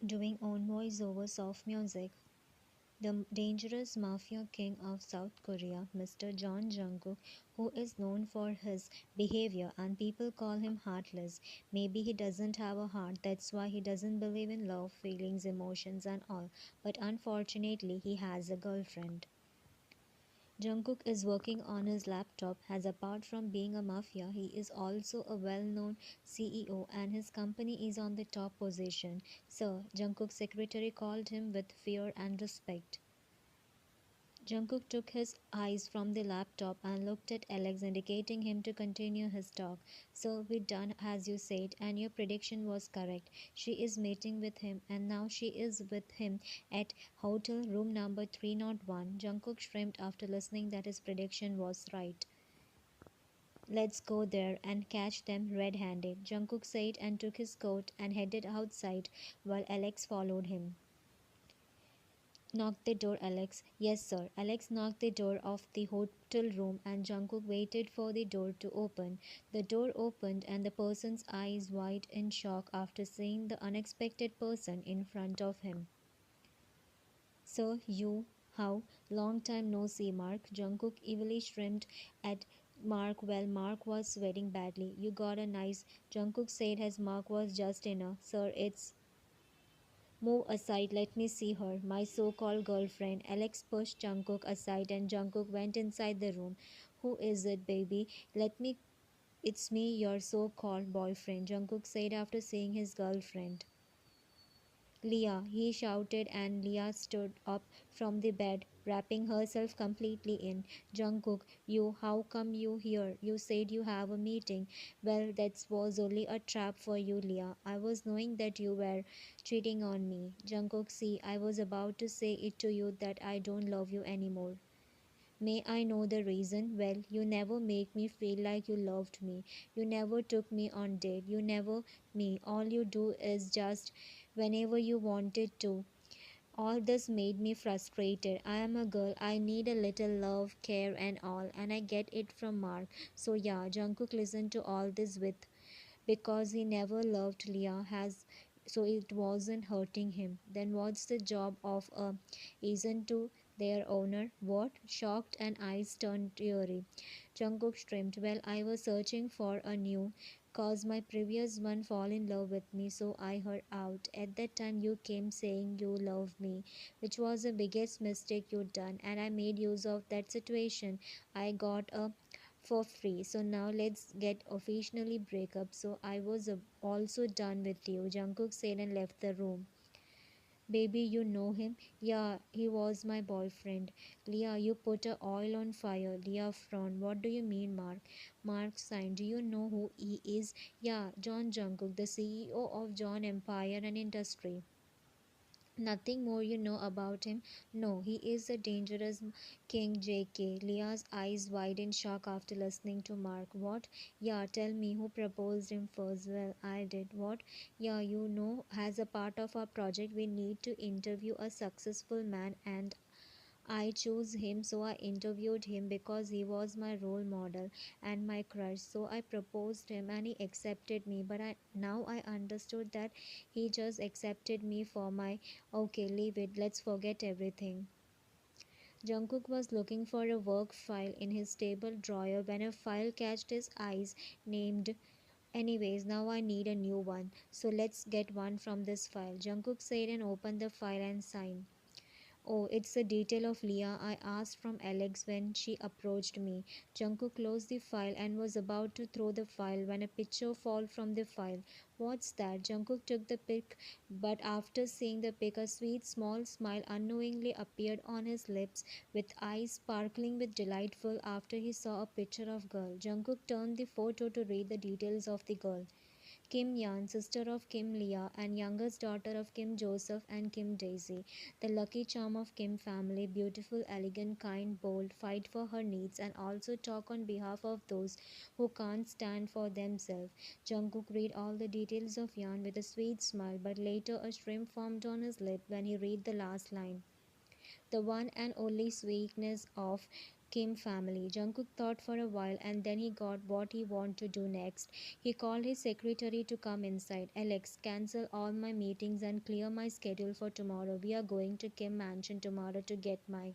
doing own voiceover soft music. The dangerous mafia king of South Korea, Mr. John Jungkook, who is known for his behavior and people call him heartless. Maybe he doesn't have a heart, that's why he doesn't believe in love, feelings, emotions, and all. But unfortunately, he has a girlfriend. Jungkook is working on his laptop as apart from being a mafia, he is also a well-known CEO and his company is on the top position. Sir, Jungkook's secretary called him with fear and respect. Jungkook took his eyes from the laptop and looked at Alex, indicating him to continue his talk. So we done as you said, and your prediction was correct. She is meeting with him, and now she is with him at hotel room number 301. Jungkook shrimped after listening that his prediction was right. Let's go there and catch them red handed. Jungkook said and took his coat and headed outside while Alex followed him. Knock the door, Alex. Yes, sir. Alex knocked the door of the hotel room and Jungkook waited for the door to open. The door opened and the person's eyes wide in shock after seeing the unexpected person in front of him. Sir, you, how? Long time no see, Mark. Jungkook evilly shrimped at Mark while Mark was sweating badly. You got a nice, Jungkook said as Mark was just in a, sir, it's move aside, let me see her, my so called girlfriend. Alex pushed Jungkook aside and Jungkook went inside the room. Who is it, baby? Let me. It's me, your so called boyfriend, Jungkook said after seeing his girlfriend. Leah, he shouted, and Leah stood up from the bed, wrapping herself completely in. Jungkook, you, how come you here? You said you have a meeting. Well, that was only a trap for you, Leah. I was knowing that you were cheating on me. Jungkook, see, I was about to say it to you that I don't love you anymore. May I know the reason? Well, you never make me feel like you loved me. You never took me on date. You never me. All you do is just whenever you wanted to. All this made me frustrated. I am a girl. I need a little love, care and all and I get it from Mark. So yeah, Jungkook listened to all this with because he never loved Leah has so it wasn't hurting him. Then what's the job of a agent to their owner? What? Shocked and eyes turned teary. Jungkook streamed, well, I was searching for a new cause my previous one fall in love with me so I heard out. At that time you came saying you love me, which was the biggest mistake you done and I made use of that situation. I got a for free. So now let's get officially break up. So I was also done with you. Jungkook said and left the room. Baby, you know him? Yeah, he was my boyfriend. Leah, you put a oil on fire. Leah frowned. What do you mean, Mark? Mark signed. Do you know who he is? Yeah, John Jungkook, the CEO of John Empire and Industry. Nothing more you know about him? No, he is a dangerous King JK. Leah's eyes wide in shock after listening to Mark. What? Yeah, tell me who proposed him first. Well, I did. What? Yeah, you know, as a part of our project, we need to interview a successful man and I chose him, so I interviewed him because he was my role model and my crush. So I proposed him and he accepted me. But now I understood that he just accepted me for my okay, leave it, let's forget everything. Jungkook was looking for a work file in his table drawer when a file catched his eyes named anyways, now I need a new one. So let's get one from this file. Jungkook said and opened the file and signed. Oh, it's a detail of Leah I asked from Alex when she approached me. Jungkook closed the file and was about to throw the file when a picture fell from the file. What's that? Jungkook took the pic, but after seeing the pic, a sweet small smile unknowingly appeared on his lips, with eyes sparkling with delightful after he saw a picture of girl. Jungkook turned the photo to read the details of the girl. Kim Yan, sister of Kim Leah and youngest daughter of Kim Joseph and Kim Daisy, the lucky charm of Kim family, beautiful, elegant, kind, bold, fight for her needs and also talk on behalf of those who can't stand for themselves. Jungkook read all the details of Yan with a sweet smile, but later a shrimp formed on his lip when he read the last line. The one and only sweetness of Kim family. Jungkook thought for a while and then he got what he wanted to do next. He called his secretary to come inside. Alex, cancel all my meetings and clear my schedule for tomorrow. We are going to Kim Mansion tomorrow to get my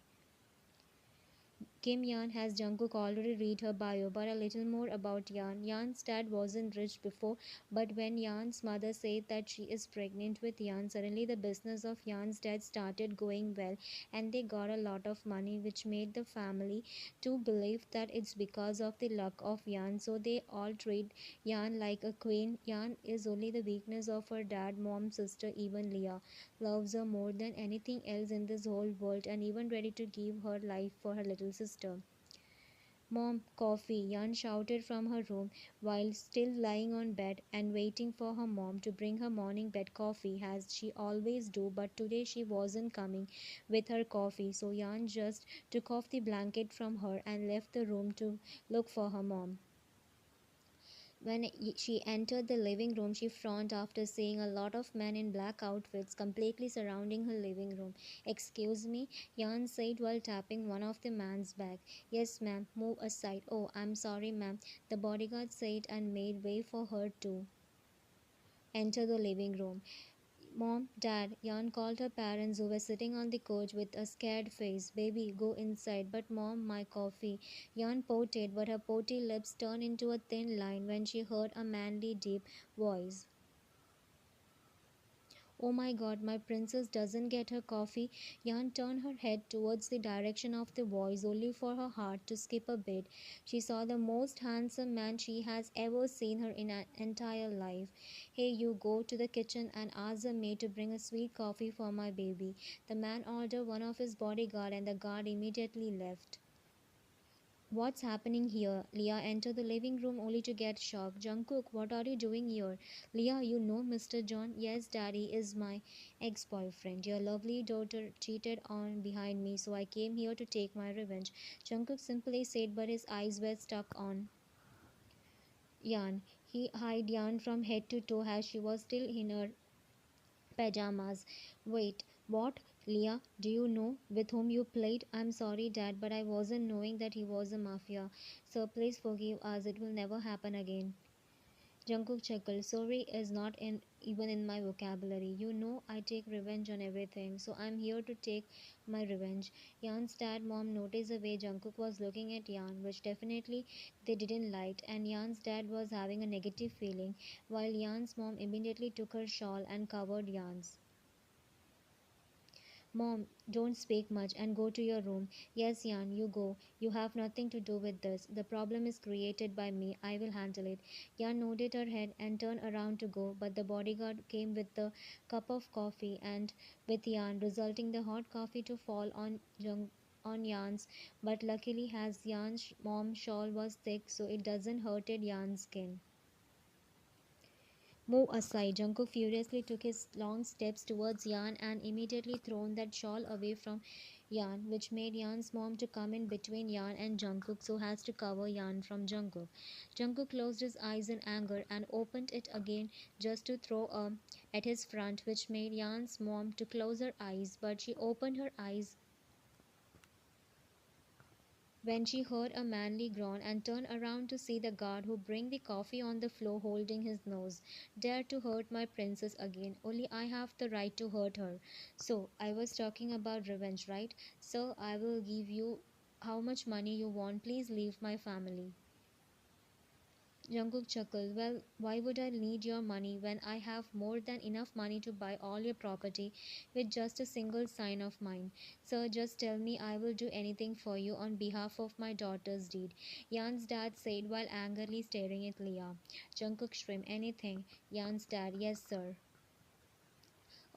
Kim Yan has Jungkook already read her bio, but a little more about Yan. Yan's dad wasn't rich before, but when Yan's mother said that she is pregnant with Yan, suddenly the business of Yan's dad started going well and they got a lot of money, which made the family to believe that it's because of the luck of Yan. So they all treat Yan like a queen. Yan is only the weakness of her dad, mom, sister, even Leah loves her more than anything else in this whole world and even ready to give her life for her little sister. Mom, coffee, Yan shouted from her room while still lying on bed and waiting for her mom to bring her morning bed coffee as she always do, but today she wasn't coming with her coffee, so Yan just took off the blanket from her and left the room to look for her mom. When she entered the living room, she frowned after seeing a lot of men in black outfits completely surrounding her living room. Excuse me, Yan said while tapping one of the man's back. Yes, ma'am, move aside. Oh, I'm sorry, ma'am, the bodyguard said and made way for her to enter the living room. Mom, Dad, Yan called her parents who were sitting on the couch with a scared face. Baby, go inside. But mom, my coffee. Yan pouted, but her pouty lips turned into a thin line when she heard a manly, deep voice. Oh my god, my princess doesn't get her coffee. Yan turned her head towards the direction of the voice, only for her heart to skip a bit. She saw the most handsome man she has ever seen her in her entire life. Hey, you go to the kitchen and ask the maid to bring a sweet coffee for my baby. The man ordered one of his bodyguard and the guard immediately left. What's happening here? Leah entered the living room only to get shocked. Jungkook, what are you doing here? Leah, you know Mr. John? Yes, Daddy is my ex-boyfriend. Your lovely daughter cheated on behind me, so I came here to take my revenge. Jungkook simply said, but his eyes were stuck on Yan. He eyed Yan from head to toe as she was still in her pajamas. Wait, what? Leah, do you know with whom you played? I'm sorry, Dad, but I wasn't knowing that he was a mafia. So please forgive us, it will never happen again. Jungkook chuckled. Sorry is not even in my vocabulary. You know I take revenge on everything, so I'm here to take my revenge. Yan's dad mom noticed the way Jungkook was looking at Yan, which definitely they didn't like, and Yan's dad was having a negative feeling, while Yan's mom immediately took her shawl and covered Yan's. Mom, don't speak much and go to your room. Yes, Yan, you go. You have nothing to do with this. The problem is created by me. I will handle it. Yan nodded her head and turned around to go, but the bodyguard came with the cup of coffee and with Yan, resulting the hot coffee to fall on Yan's. But luckily, as Yan's mom's shawl was thick, so it doesn't hurted Yan's skin. Move aside. Jungkook furiously took his long steps towards Yan and immediately thrown that shawl away from Yan, which made Yan's mom to come in between Yan and Jungkook so as to cover Yan from Jungkook. Jungkook closed his eyes in anger and opened it again just to throw at his front, which made Yan's mom to close her eyes, but she opened her eyes when she heard a manly groan and turned around to see the guard who bring the coffee on the floor holding his nose. Dare to hurt my princess again. Only I have the right to hurt her. So, I was talking about revenge, right? So, I will give you how much money you want. Please leave my family. Jungkook chuckled. Well, why would I need your money when I have more than enough money to buy all your property with just a single sign of mine? Sir, just tell me I will do anything for you on behalf of my daughter's deed. Yan's dad said while angrily staring at Leah. Jungkook shrimp anything. Yan's dad, yes sir.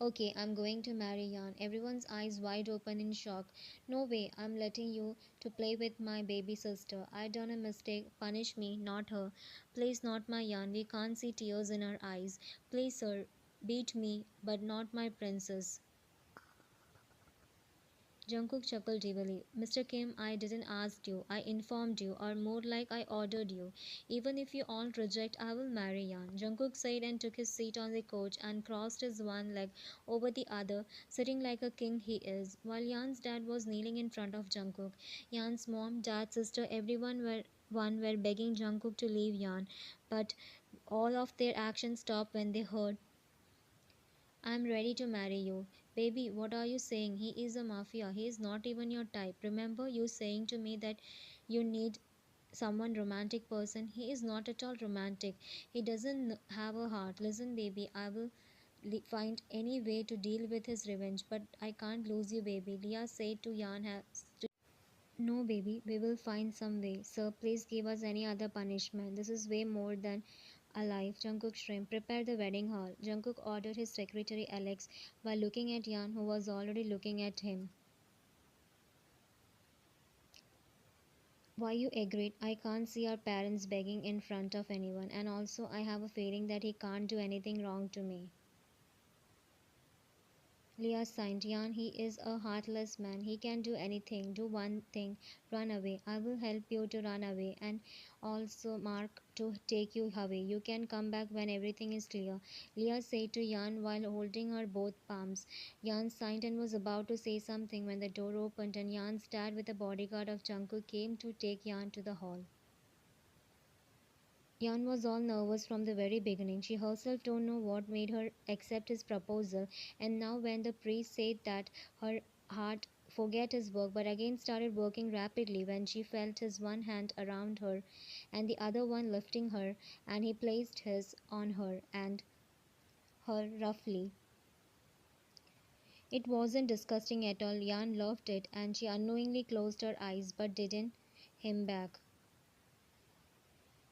Okay, I'm going to marry Yan. Everyone's eyes wide open in shock. No way, I'm letting you to play with my baby sister. I done a mistake. Punish me, not her. Please, not my Yan. We can't see tears in our eyes. Please, sir, beat me, but not my princess. Jungkook chuckled evilly. Mr. Kim, I didn't ask you. I informed you, or more like I ordered you. Even if you all reject, I will marry Yan. Jungkook said and took his seat on the couch and crossed his one leg over the other, sitting like a king he is. While Yan's dad was kneeling in front of Jungkook, Yan's mom, dad, sister, everyone were begging Jungkook to leave Yan, but all of their actions stopped when they heard, I'm ready to marry you. Baby, what are you saying? He is a mafia. He is not even your type. Remember you saying to me that you need someone romantic person? He is not at all romantic. He doesn't have a heart. Listen, baby, I will find any way to deal with his revenge, but I can't lose you, baby. Leah said to Yan. No, baby, we will find some way. Sir, please give us any other punishment. This is way more than alive. Jungkook shrimp, prepare the wedding hall. Jungkook ordered his secretary Alex while looking at Yan, who was already looking at him. Why you agreed? I can't see our parents begging in front of anyone, and also I have a feeling that he can't do anything wrong to me. Leah signed. Yan, he is a heartless man. He can do anything. Do one thing. Run away. I will help you to run away and also Mark to take you away. You can come back when everything is clear. Leah said to Yan while holding her both palms. Yan signed and was about to say something when the door opened and Yan's dad with a bodyguard of Jungkook came to take Yan to the hall. Yan was all nervous from the very beginning. She herself don't know what made her accept his proposal, and now when the priest said that, her heart forget his work but again started working rapidly when she felt his one hand around her and the other one lifting her, and he placed his on her and her roughly. It wasn't disgusting at all. Yan loved it, and she unknowingly closed her eyes but didn't him back.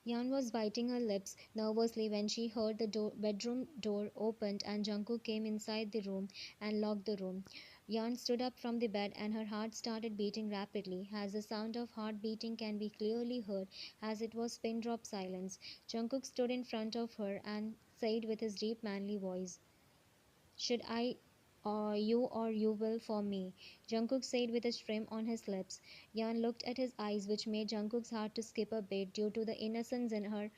Yan was biting her lips nervously when she heard the bedroom door opened and Jungkook came inside the room and locked the room. Yan stood up from the bed and her heart started beating rapidly, as the sound of heart beating can be clearly heard as it was pin drop silence. Jungkook stood in front of her and said with his deep manly voice, should I or you will for me? Jungkook said with a shrimp on his lips. Yan looked at his eyes, which made Jungkook's heart to skip a bit due to the innocence in her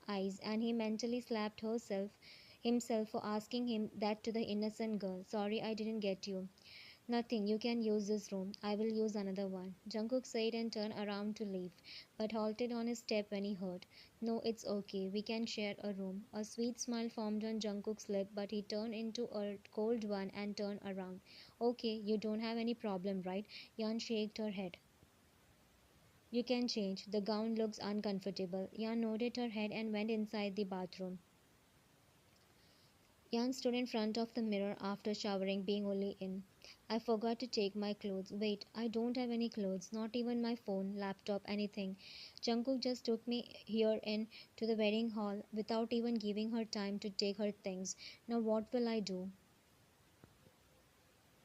eyes, and he mentally slapped himself for asking him that to the innocent girl. Sorry, I didn't get you. Nothing, you can use this room. I will use another one. Jungkook said and turned around to leave, but halted on his step when he heard, no, it's okay, we can share a room. A sweet smile formed on Jungkook's lip, but he turned into a cold one and turned around. Okay, you don't have any problem, right? Yan shook her head. You can change. The gown looks uncomfortable. Yan nodded her head and went inside the bathroom. Yan stood in front of the mirror after showering, being only in. I forgot to take my clothes. Wait, I don't have any clothes, not even my phone, laptop, anything. Jungkook just took me here in to the wedding hall without even giving her time to take her things. Now what will I do?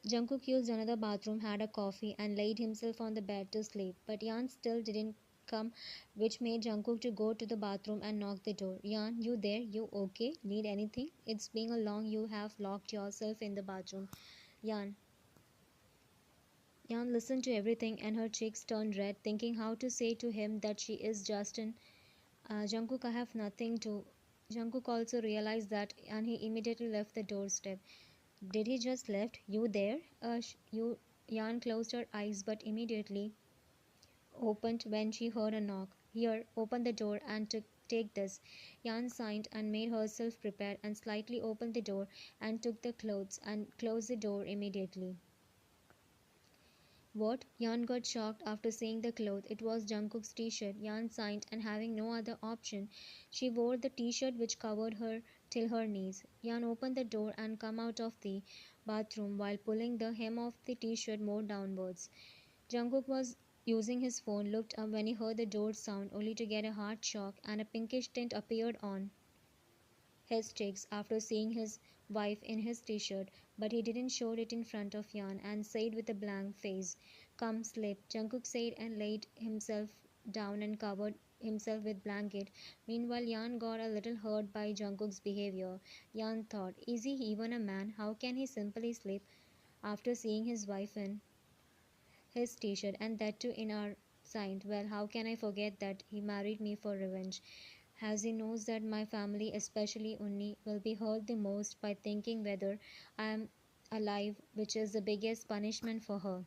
Jungkook used another bathroom, had a coffee, and laid himself on the bed to sleep. But Yan still didn't come, which made Jungkook to go to the bathroom and knock the door. Yan, you there? You okay? Need anything? It's been a long you have locked yourself in the bathroom. Yan. Yan listened to everything and her cheeks turned red, thinking how to say to him that she is Justin. Jungkook, I have nothing to. Jungkook also realized that and he immediately left the doorstep. Did he just left? You there? You. Yan closed her eyes but immediately opened when she heard a knock. Here, open the door and take this. Yan signed and made herself prepared and slightly opened the door and took the clothes and closed the door immediately. What? Yan got shocked after seeing the cloth. It was Jungkook's t-shirt. Yan signed and having no other option, she wore the t-shirt which covered her till her knees. Yan opened the door and come out of the bathroom while pulling the hem of the t-shirt more downwards. Jungkook was using his phone, looked up when he heard the door sound only to get a hard shock and a pinkish tint appeared on his cheeks after seeing his wife in his t-shirt, but he didn't show it in front of Yan and said with a blank face, come sleep. Jungkook said and laid himself down and covered himself with blanket. Meanwhile, Yan got a little hurt by Jungkook's behavior. Yan thought, is he even a man? How can he simply sleep after seeing his wife in? his t-shirt, and that too in our sight. Well, how can I forget that he married me for revenge? As he knows that my family, especially Unni, will be hurt the most by thinking whether I am alive, which is the biggest punishment for her.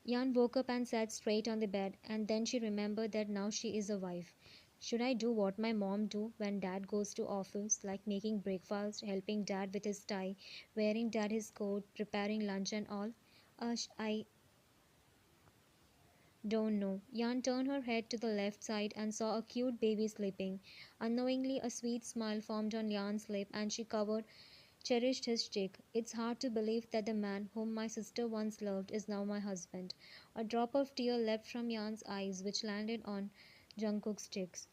Jan woke up and sat straight on the bed, and then she remembered that now she is a wife. Should I do what my mom do when dad goes to office, like making breakfast, helping dad with his tie, wearing dad his coat, preparing lunch and all? I don't know. Jan turned her head to the left side and saw a cute baby sleeping. Unknowingly, a sweet smile formed on Jan's lip, and she cherished his cheek. It's hard to believe that the man whom my sister once loved is now my husband. A drop of tear leapt from Jan's eyes, which landed on Jungkook's cheeks.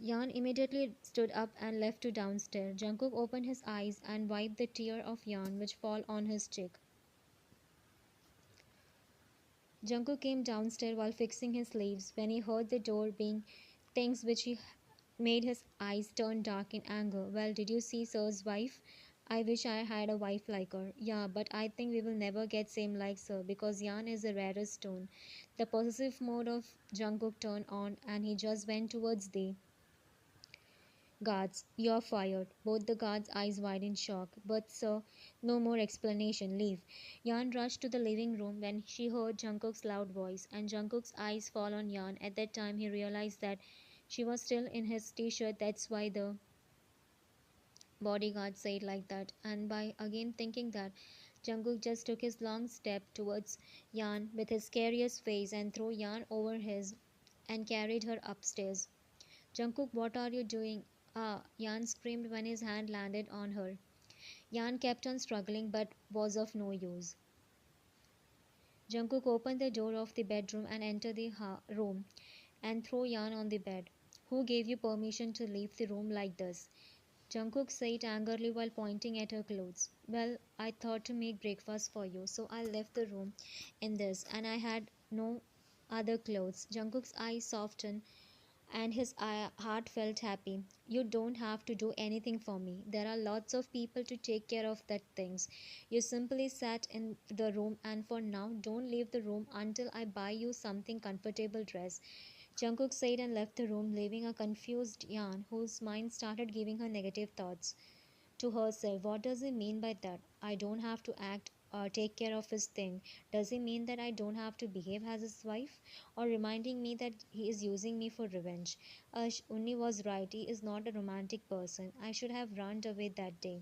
Jan immediately stood up and left to downstairs. Jungkook opened his eyes and wiped the tear of Jan which fell on his cheek. Jungkook came downstairs while fixing his sleeves when he heard the door being things which he made his eyes turn dark in anger. Well, did you see Sir's wife? I wish I had a wife like her. Yeah, but I think we will never get same like Sir because Yan is the rarest stone. The possessive mode of Jungkook turned on and he just went towards the guards. You're fired. Both the guards' eyes wide in shock. But sir, no more explanation. Leave. Yan rushed to the living room when she heard Jungkook's loud voice, and Jungkook's eyes fall on Yan. At that time, he realized that she was still in his t-shirt. That's why the bodyguard said like that. And by again thinking that, Jungkook just took his long step towards Yan with his scariest face and threw Yan over his and carried her upstairs. Jungkook, what are you doing? Ah, Yan screamed when his hand landed on her. Yan kept on struggling but was of no use. Jungkook opened the door of the bedroom and entered the room and threw Yan on the bed. Who gave you permission to leave the room like this? Jungkook said angrily while pointing at her clothes. Well, I thought to make breakfast for you, so I left the room in this, and I had no other clothes. Jungkook's eyes softened and his heart felt happy. You don't have to do anything for me. There are lots of people to take care of that things. You simply sat in the room and for now don't leave the room until I buy you something comfortable dress. Jungkook said and left the room, leaving a confused Yan whose mind started giving her negative thoughts to herself. What does he mean by that? I don't have to act or take care of his thing. Does he mean that I don't have to behave as his wife? Or reminding me that he is using me for revenge? Unni was right. He is not a romantic person. I should have run away that day.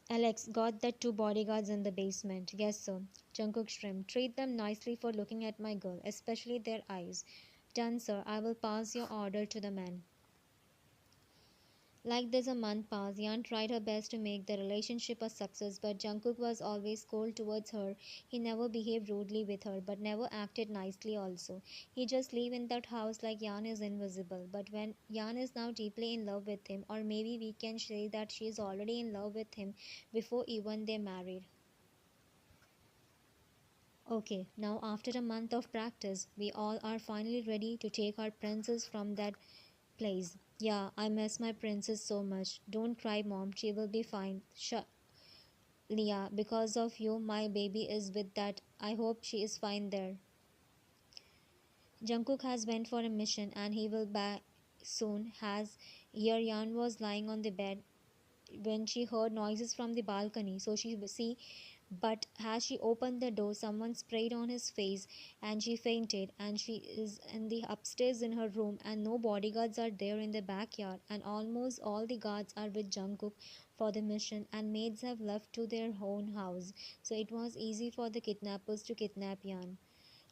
Alex, got that two bodyguards in the basement. Yes, sir. Jungkook shrimp. Treat them nicely for looking at my girl, especially their eyes. Done, sir. I will pass your order to the men. Like this, a month passed. Yan tried her best to make the relationship a success, but Jungkook was always cold towards her. He never behaved rudely with her, but never acted nicely also. He just lived in that house like Yan is invisible. But when Yan is now deeply in love with him, or maybe we can say that she is already in love with him before even they married. Okay, now after a month of practice, we all are finally ready to take our princess from that place. Yeah, I miss my princess so much. Don't cry, mom. She will be fine. Leah, because of you, my baby is with that. I hope she is fine there. Jungkook has went for a mission and he will back soon. Has here Yan was lying on the bed when she heard noises from the balcony. So she see, but as she opened the door, someone sprayed on his face and she fainted. And she is in the upstairs in her room, and no bodyguards are there in the backyard. And almost all the guards are with Jungkook for the mission, and maids have left to their own house. So it was easy for the kidnappers to kidnap Yan.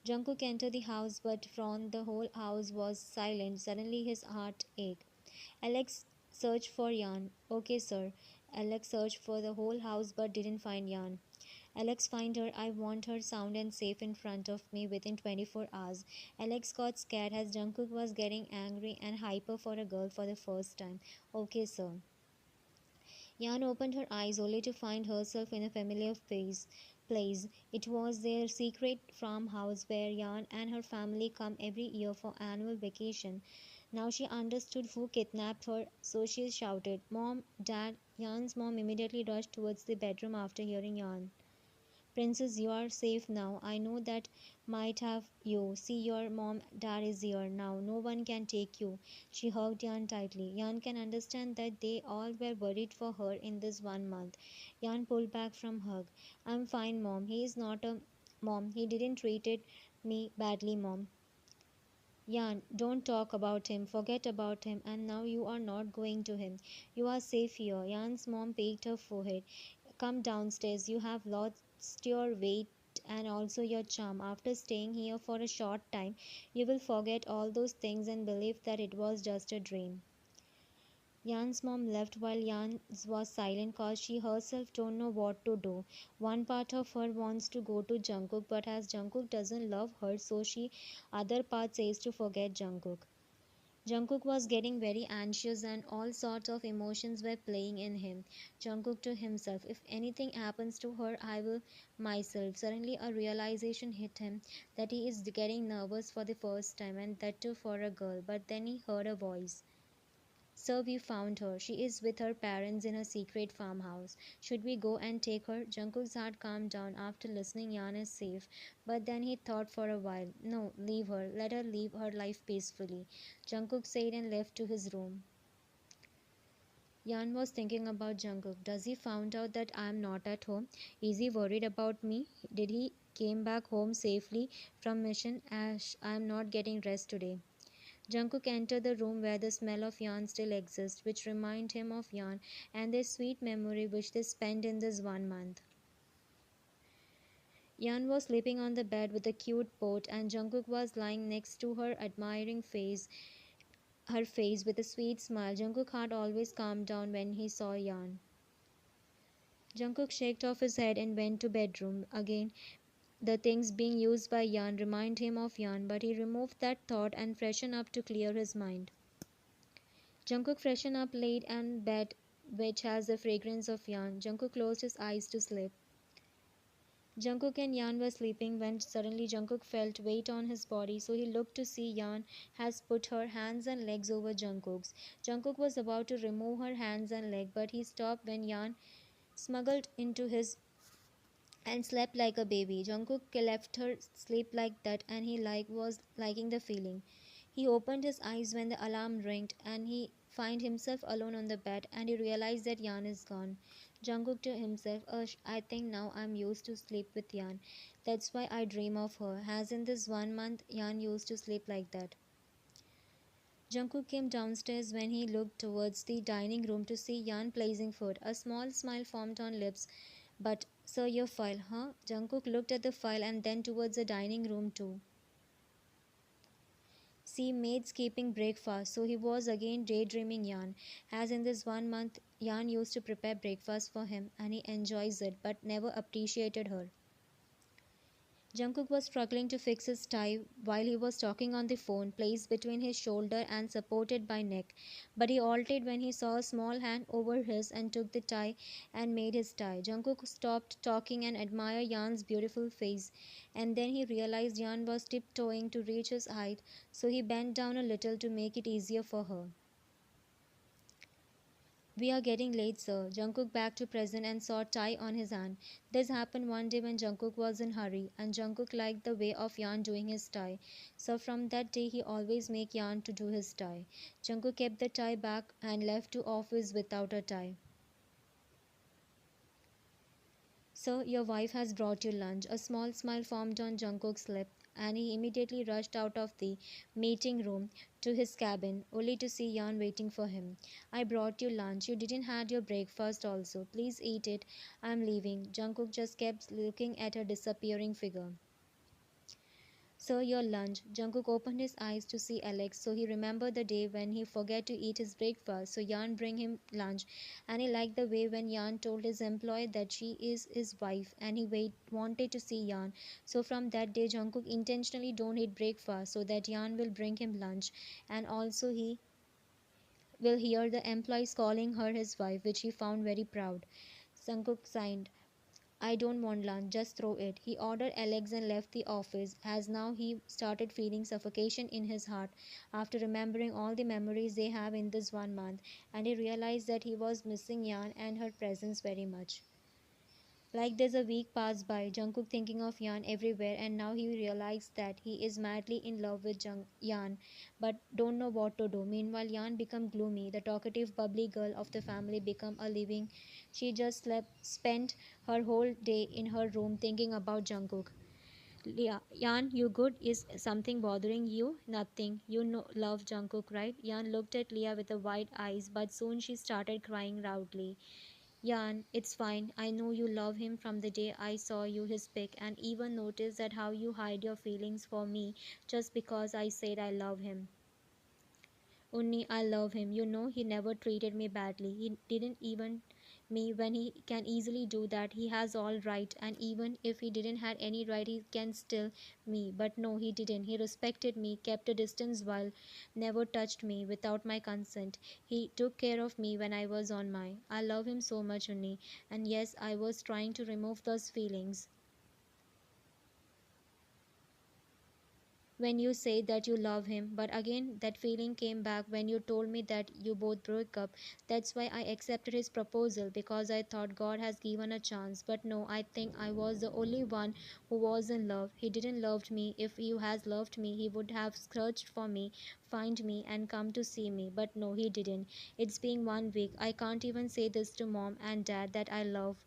Jungkook entered the house, but from the whole house was silent. Suddenly his heart ached. Alex searched for Yan. Okay, sir. Alex searched for the whole house but didn't find Yan. Alex, find her. I want her sound and safe in front of me within 24 hours. Alex got scared as Jungkook was getting angry and hyper for a girl for the first time. Okay, sir. Yan opened her eyes only to find herself in a familiar place. It was their secret farmhouse where Yan and her family come every year for annual vacation. Now she understood who kidnapped her, so she shouted, "Mom, Dad!" Yan's mom immediately rushed towards the bedroom after hearing Yan. "Princess, you are safe now. I know that might have you. See, your mom, Dad is here now. No one can take you." She hugged Yan tightly. Yan can understand that they all were worried for her in this 1 month. Yan pulled back from hug. "I'm fine, Mom. He is not a Mom. He didn't treated me badly, Mom." "Yan, don't talk about him. Forget about him. And now you are not going to him. You are safe here." Yan's mom pecked her forehead. "Come downstairs. You have lost your weight and also your charm. After staying here for a short time, you will forget all those things and believe that it was just a dream." Yan's mom left while Yan was silent cause she herself don't know what to do. One part of her wants to go to Jungkook, but as Jungkook doesn't love her, so she other part says to forget Jungkook. Jungkook was getting very anxious and all sorts of emotions were playing in him. Jungkook to himself, "If anything happens to her, I will myself." Suddenly a realization hit him that he is getting nervous for the first time and that too for a girl. But then he heard a voice. "Sir, we found her. She is with her parents in a secret farmhouse. Should we go and take her?" Jungkook's heart calmed down after listening Yan is safe. But then he thought for a while. "No, leave her. Let her live her life peacefully." Jungkook said and left to his room. Yan was thinking about Jungkook. Does he found out that I am not at home? Is he worried about me? Did he came back home safely from mission as I am not getting rest today? Jungkook entered the room where the smell of yarn still exists, which reminded him of yarn and their sweet memory which they spent in this 1 month. Yan was sleeping on the bed with a cute pot, and Jungkook was lying next to her, admiring her face with a sweet smile. Jungkook's heart always calmed down when he saw Yan. Jungkook shook off his head and went to bedroom. Again, the things being used by Yan remind him of Yan, but he removed that thought and freshened up to clear his mind. Jungkook freshened up, laid in bed, which has the fragrance of Yan. Jungkook closed his eyes to sleep. Jungkook and Yan were sleeping when suddenly Jungkook felt weight on his body, so he looked to see Yan has put her hands and legs over Jungkook's. Jungkook was about to remove her hands and leg, but he stopped when Yan smuggled into his and slept like a baby. Jungkook left her sleep like that, and he was liking the feeling. He opened his eyes when the alarm rang, and he find himself alone on the bed, and he realized that Yan is gone. Jungkook to himself, I think now I'm used to sleep with Yan. That's why I dream of her. As in this 1 month, Yan used to sleep like that." Jungkook came downstairs when he looked towards the dining room to see Yan placing food. A small smile formed on lips. "But, sir, your file, huh?" Jungkook looked at the file and then towards the dining room too. "See, maid's keeping breakfast." So he was again daydreaming Yan. As in this 1 month, Yan used to prepare breakfast for him and he enjoys it but never appreciated her. Jungkook was struggling to fix his tie while he was talking on the phone, placed between his shoulder and supported by neck. But he altered when he saw a small hand over his and took the tie and made his tie. Jungkook stopped talking and admired Yan's beautiful face. And then he realized Yan was tiptoeing to reach his height, so he bent down a little to make it easier for her. "We are getting late, sir." Jungkook back to present and saw tie on his hand. This happened one day when Jungkook was in hurry, and Jungkook liked the way of Yan doing his tie. So from that day he always make Yan to do his tie. Jungkook kept the tie back and left to office without a tie. "Sir, your wife has brought you lunch." A small smile formed on Jungkook's lip, and he immediately rushed out of the meeting room to his cabin, only to see Yan waiting for him. "I brought you lunch. You didn't had your breakfast also. Please eat it. I'm leaving." Jungkook just kept looking at her disappearing figure. "Sir, your lunch." Jungkook opened his eyes to see Alex, so he remembered the day when he forgot to eat his breakfast, so Yan bring him lunch, and he liked the way when Yan told his employee that she is his wife, and he wanted to see Yan. So from that day, Jungkook intentionally don't eat breakfast so that Yan will bring him lunch, and also he will hear the employees calling her his wife, which he found very proud. Jungkook signed. I don't want lunch, just throw it. He ordered Alex and left the office, as now he started feeling suffocation in his heart after remembering all the memories they have in this 1 month, and he realized that he was missing Yan and her presence very much. Like there's a week passed by, Jungkook thinking of Yan everywhere, and now he realized that he is madly in love with Yan, but don't know what to do. Meanwhile, Yan become gloomy. The talkative, bubbly girl of the family become a living. She just spent her whole day in her room thinking about Jungkook. Yan, you good? Is something bothering you? Nothing. You know, love Jungkook, right? Yan looked at Leah with the wide eyes, but soon she started crying loudly. Yan, it's fine. I know you love him from the day I saw you his pic and even noticed that how you hide your feelings for me just because I said I love him. Unni, I love him. You know, he never treated me badly. He didn't even me when he can easily do that. He has all right, and even if he didn't had any right, he can still me. But no, he didn't. He respected me, kept a distance while never touched me without my consent. He took care of me when I was on my. I love him so much, Unni. And yes, I was trying to remove those feelings when you said that you love him, but again that feeling came back when you told me that you both broke up. That's why I accepted his proposal, because I thought God has given a chance. But no, I think I was the only one who was in love. He didn't love me. If he has loved me, he would have searched for me, find me and come to see me. But no, he didn't. It's been 1 week. I can't even say this to mom and dad that I love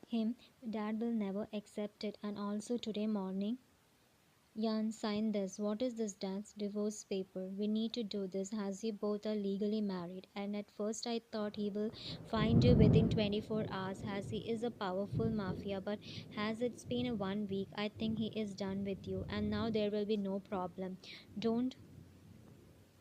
him. Dad will never accept it. And also today morning, Jan, sign this. What is this dance? Divorce paper. We need to do this as we both are legally married. And at first I thought he will find you within 24 hours as he is a powerful mafia. But as it's been a 1 week, I think he is done with you. And now there will be no problem. Don't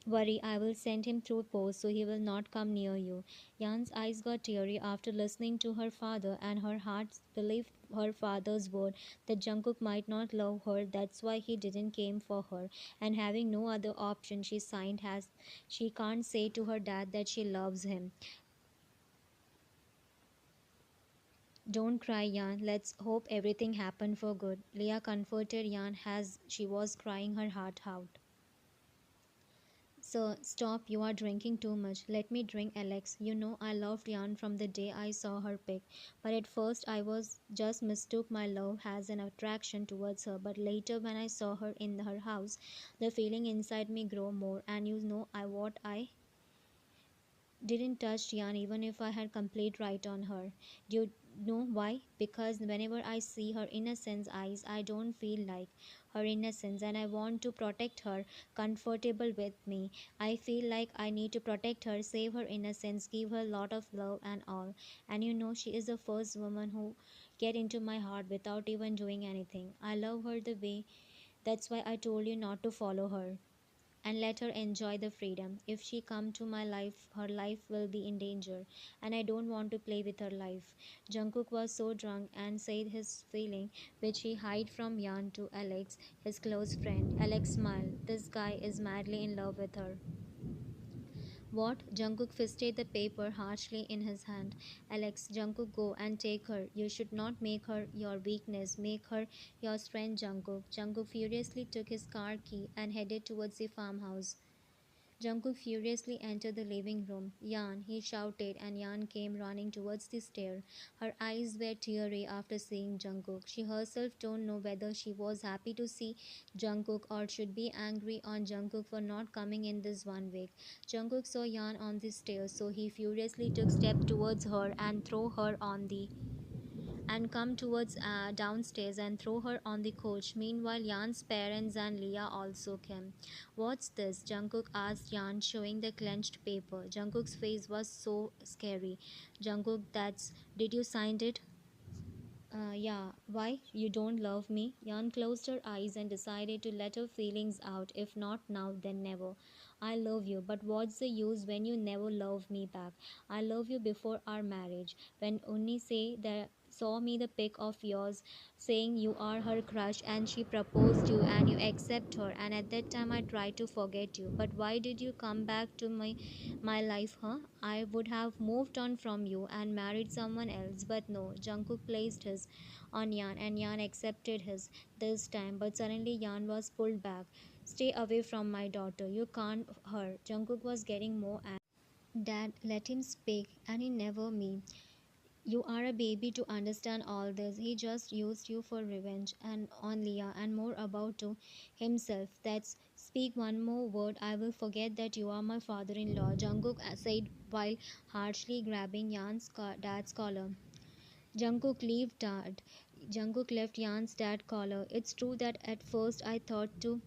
worry, I will send him through post so he will not come near you. Jan's eyes got teary after listening to her father, and her heart believed her father's word that Jungkook might not love her. That's why he didn't came for her. And having no other option, she signed as she can't say to her dad that she loves him. Don't cry, Jan. Let's hope everything happened for good. Leah comforted Jan as she was crying her heart out. Sir, stop, you are drinking too much. Let me drink, Alex. You know I loved Yan from the day I saw her pic. But at first I was just mistook my love as an attraction towards her. But later when I saw her in her house, the feeling inside me grew more. And you know I didn't touch Yan even if I had complete right on her. Do you know why? Because whenever I see her innocent eyes, I don't feel like her innocence and I want to protect her, comfortable with me. I feel like I need to protect her, save her innocence, give her a lot of love and all. And you know, she is the first woman who get into my heart without even doing anything. I love her the way. That's why I told you not to follow her and let her enjoy the freedom. If she come to my life, her life will be in danger, and I don't want to play with her life. Jungkook was so drunk and said his feeling, which he hid from Yan to Alex, his close friend. Alex smiled. This guy is madly in love with her. What? Jungkook fisted the paper harshly in his hand. Alex, Jungkook, go and take her. You should not make her your weakness. Make her your strength, Jungkook. Jungkook furiously took his car key and headed towards the farmhouse. Jungkook furiously entered the living room. Yan, he shouted, and Yan came running towards the stair. Her eyes were teary after seeing Jungkook. She herself don't know whether she was happy to see Jungkook or should be angry on Jungkook for not coming in this 1 week. Jungkook saw Yan on the stairs, so he furiously took step towards her and threw her on the and come towards downstairs and throw her on the couch. Meanwhile, Yan's parents and Leah also came. What's this? Jungkook asked Yan, showing the clenched paper. Jungkook's face was so scary. Jungkook, that's. Did you sign it? Yeah, why? You don't love me? Yan closed her eyes and decided to let her feelings out. If not now, then never. I love you, but what's the use when you never love me back? I love you before our marriage. When Unni saw me the pic of yours saying you are her crush and she proposed you and you accept her, and at that time I tried to forget you. But why did you come back to my life, huh? I would have moved on from you and married someone else, but no. Jungkook placed his on Yan and Yan accepted his this time, but suddenly Yan was pulled back. Stay away from my daughter. You can't her. Jungkook was getting more angry. Dad, let him speak, and he never me. You are a baby to understand all this. He just used you for revenge and on Leah and more about to himself. That's speak one more word. I will forget that you are my father-in-law. Jungkook said while harshly grabbing dad's collar. Jungkook left dad. Jungkook left Yan's dad collar. It's true that at first I thought to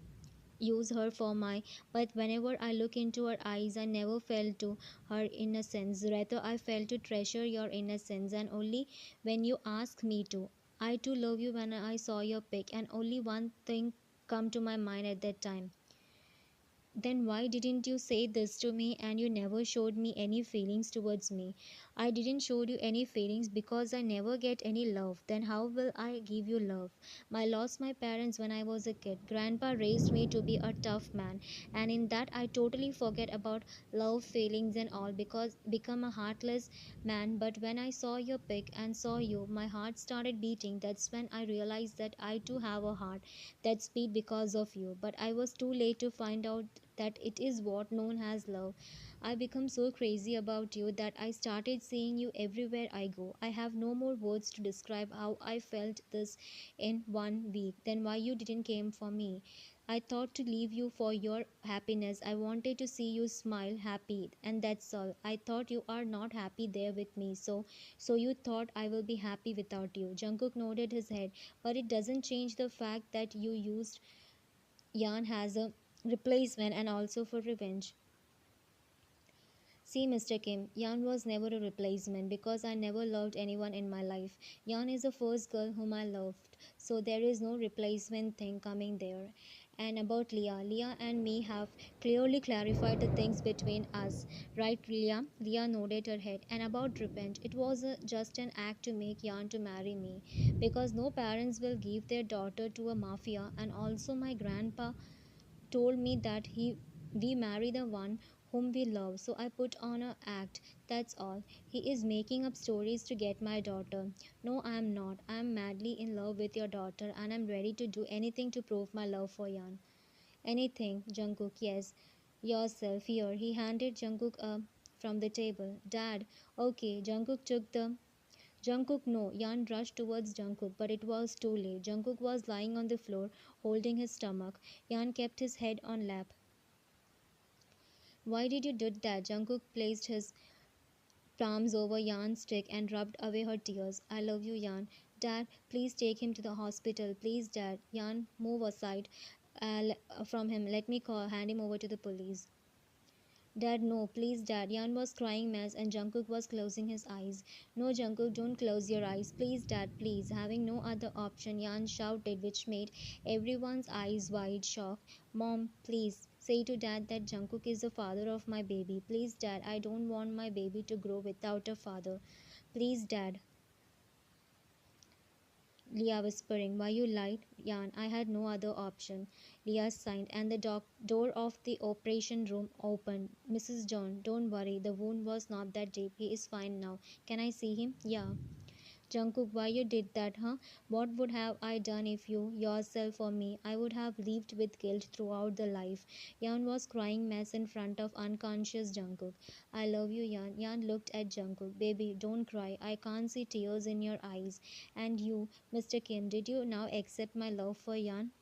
use her for my, but whenever I look into her eyes I never felt to her innocence, rather I felt to treasure your innocence, and only when you ask me to. I too love you. When I saw your pic and only one thing come to my mind at that time, then why didn't you say this to me? And you never showed me any feelings towards me. I didn't show you any feelings because I never get any love. Then how will I give you love? I lost my parents when I was a kid. Grandpa raised me to be a tough man, and in that I totally forget about love, feelings and all because become a heartless man. But when I saw your pic and saw you, my heart started beating. That's when I realized that I too have a heart that's beat because of you. But I was too late to find out that it is what known as love. I become so crazy about you that I started seeing you everywhere I go. I have no more words to describe how I felt this in 1 week. Then why you didn't came for me? I thought to leave you for your happiness. I wanted to see you smile happy, and that's all. I thought you are not happy there with me. So you thought I will be happy without you. Jungkook nodded his head, but it doesn't change the fact that you used Yan has a replacement and also for revenge. See, Mr. Kim, Yan was never a replacement because I never loved anyone in my life. Yan is the first girl whom I loved, so there is no replacement thing coming there. And about Leah, Leah and me have clearly clarified the things between us. Right, Leah? Leah nodded her head. And about revenge, it was just an act to make Yan to marry me. Because no parents will give their daughter to a mafia, and also my grandpa told me that we marry the one whom we love, so I put on a act. That's all. He is making up stories to get my daughter. No, I am not. I am madly in love with your daughter and I'm ready to do anything to prove my love for Yan. Anything, Jungkook, yes. Yourself here. He handed Jungkook a from the table. Dad, okay. Jungkook, no. Yan rushed towards Jungkook, but it was too late. Jungkook was lying on the floor, holding his stomach. Yan kept his head on lap. Why did you do that? Jungkook placed his palms over Yan's stick and rubbed away her tears. I love you, Yan. Dad, please take him to the hospital. Please, Dad. Yan, move aside from him. Let me hand him over to the police. Dad, no, please, Dad. Yan was crying mess and Jungkook was closing his eyes. No, Jungkook, don't close your eyes. Please, Dad, please. Having no other option, Yan shouted, which made everyone's eyes wide shock. Mom, please. Say to Dad that Jungkook is the father of my baby. Please, Dad, I don't want my baby to grow without a father. Please, Dad. Leah whispering, why you lied? Yan, I had no other option. Leah signed, and the door of the operation room opened. Mrs. John, don't worry, the wound was not that deep. He is fine now. Can I see him? Yeah. Jungkook, why you did that, huh? What would have I done if you, yourself or me? I would have lived with guilt throughout the life. Yan was crying mess in front of unconscious Jungkook. I love you, Yan. Yan looked at Jungkook. Baby, don't cry. I can't see tears in your eyes. And you, Mr. Kim, did you now accept my love for Yan?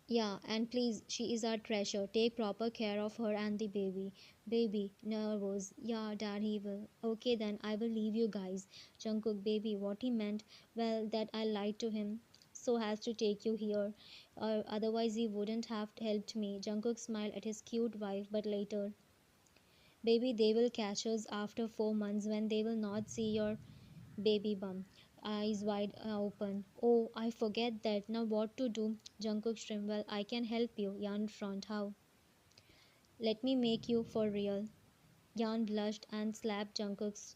Yeah, and please, she is our treasure. Take proper care of her and the baby. Baby, nervous. Yeah, Dad, he will. Okay, then I will leave you guys. Jungkook, baby, what he meant? Well, that I lied to him so as to take you here. Otherwise, he wouldn't have helped me. Jungkook smiled at his cute wife, but later, baby, they will catch us after 4 months when they will not see your baby bum, eyes wide open. Oh, I forget that. Now what to do? Jungkook shrimp. Well, I can help you. Yan front. How? Let me make you for real. Yan blushed and slapped Jungkook's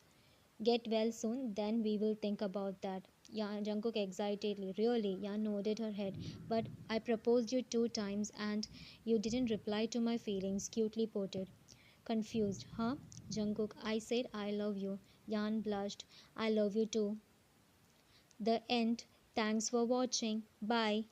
Get well soon, then we will think about that. Yeah, Jungkook excitedly. Really? Yan nodded her head. But I proposed you 2 times and you didn't reply to my feelings, cutely ported. Confused, huh? Jungkook, I said I love you. Yan blushed. I love you too. The end. Thanks for watching. Bye.